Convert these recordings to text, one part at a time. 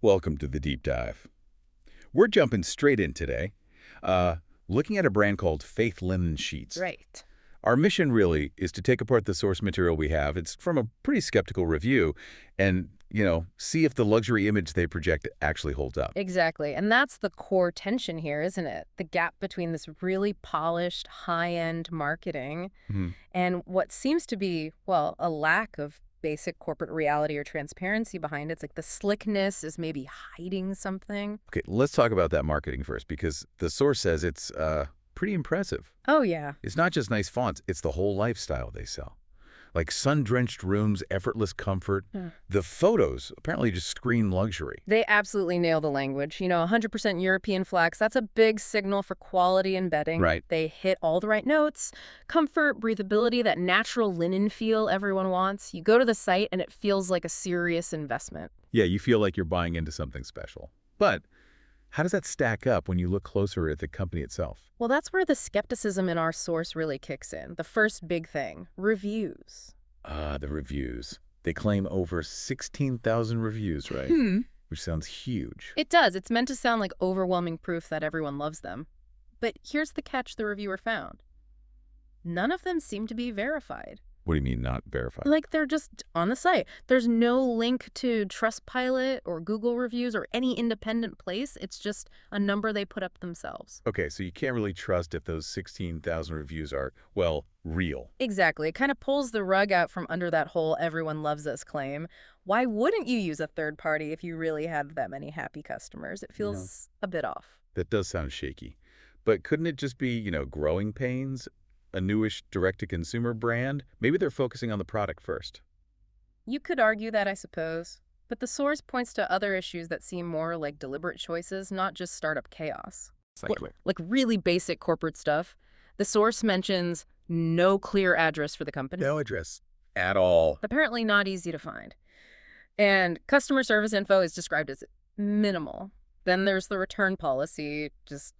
Welcome to the deep dive. We're jumping straight in today, uh, looking at a brand called Faith Linen Sheets. Right. Our mission really is to take apart the source material we have. It's from a pretty skeptical review and, see if the luxury image they project actually holds up. Exactly. And that's the core tension here, isn't it? The gap between this really polished, high-end marketing Mhm. and what seems to be, well, a lack of basic corporate reality or transparency behind it. It's like the slickness is maybe hiding something. Okay, let's talk about that marketing first because the source says it's pretty impressive. Oh, yeah. It's not just nice fonts, it's the whole lifestyle they sell. Like sun-drenched rooms, effortless comfort. Hmm. The photos apparently just scream luxury. They absolutely nail the language. 100% European flex, that's a big signal for quality in bedding. Right. They hit all the right notes. Comfort, breathability, that natural linen feel everyone wants. You go to the site and it feels like a serious investment. Yeah, you feel like you're buying into something special. But how does that stack up when you look closer at the company itself? Well, that's where the skepticism in our source really kicks in. The first big thing, reviews. The reviews. They claim over 16,000 reviews, right? Which sounds huge. It does. It's meant to sound like overwhelming proof that everyone loves them. But here's the catch the reviewer found. None of them seem to be verified. What do you mean not verified? Like they're just on the site. There's no link to Trustpilot or Google reviews or any independent place. It's just a number they put up themselves. Okay, so you can't really trust if those 16,000 reviews are, well, real. Exactly. It kind of pulls the rug out from under that whole everyone loves us claim. Why wouldn't you use a third party if you really had that many happy customers? It feels a bit off. That does sound shaky. But couldn't it just be, growing pains? A newish direct-to-consumer brand? Maybe they're focusing on the product first. You could argue that, I suppose. But the source points to other issues that seem more like deliberate choices, not just startup chaos. Like really basic corporate stuff. The source mentions no clear address for the company. No address at all. Apparently not easy to find. And customer service info is described as minimal. Then there's the return policy, just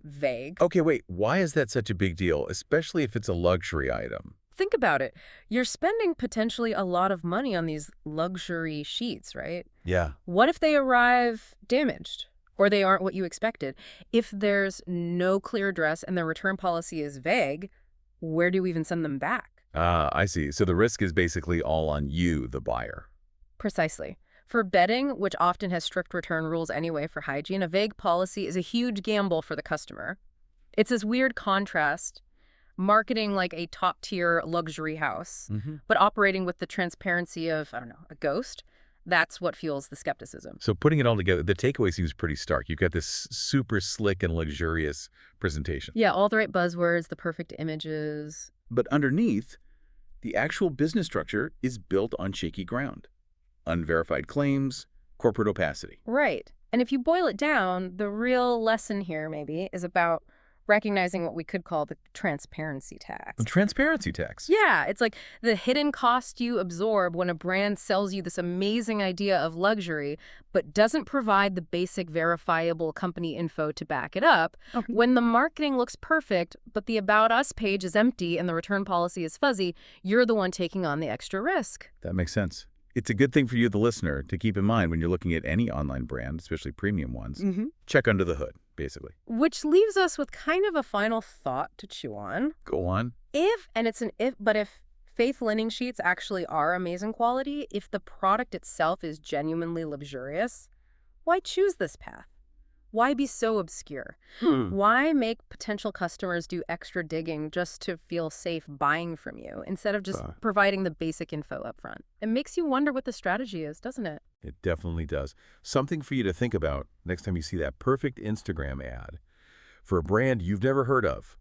vague. Okay, wait. Why is that such a big deal, especially if it's a luxury item? Think about it. You're spending potentially a lot of money on these luxury sheets, right? Yeah. What if they arrive damaged or they aren't what you expected? If there's no clear address and the return policy is vague, where do you even send them back? Ah, I see. So the risk is basically all on you, the buyer. Precisely. For bedding, which often has strict return rules anyway for hygiene, a vague policy is a huge gamble for the customer. It's this weird contrast, marketing like a top-tier luxury house, but operating with the transparency of, I don't know, a ghost. That's what fuels the skepticism. So putting it all together, the takeaway seems pretty stark. You've got this super slick and luxurious presentation. Yeah, all the right buzzwords, the perfect images. But underneath, the actual business structure is built on shaky ground. Unverified claims, corporate opacity. Right. And if you boil it down, the real lesson here maybe is about recognizing what we could call the transparency tax. The transparency tax. Yeah, it's like the hidden cost you absorb when a brand sells you this amazing idea of luxury, but doesn't provide the basic verifiable company info to back it up. Okay. When the marketing looks perfect, but the About Us page is empty and the return policy is fuzzy, you're the one taking on the extra risk. That makes sense. It's a good thing for you, the listener, to keep in mind when you're looking at any online brand, especially premium ones. Check under the hood, basically. Which leaves us with kind of a final thought to chew on. Go on. If Faith Linen Sheets actually are amazing quality, if the product itself is genuinely luxurious, why choose this path? Why be so obscure? Why make potential customers do extra digging just to feel safe buying from you instead of just providing the basic info up front? It makes you wonder what the strategy is, doesn't it? It definitely does. Something for you to think about next time you see that perfect Instagram ad for a brand you've never heard of.